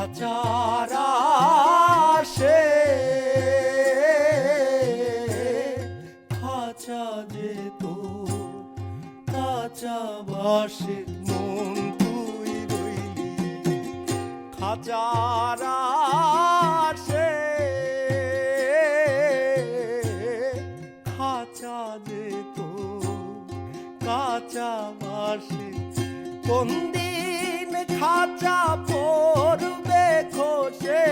খাঁচার আশে খাঁচা যেত কাঁচা বাঁশের মন তুই রইলি খাঁচার আশে খাঁচা যেত কাঁচা বাঁশে কোন দিন খাঁচা পড়বে খসে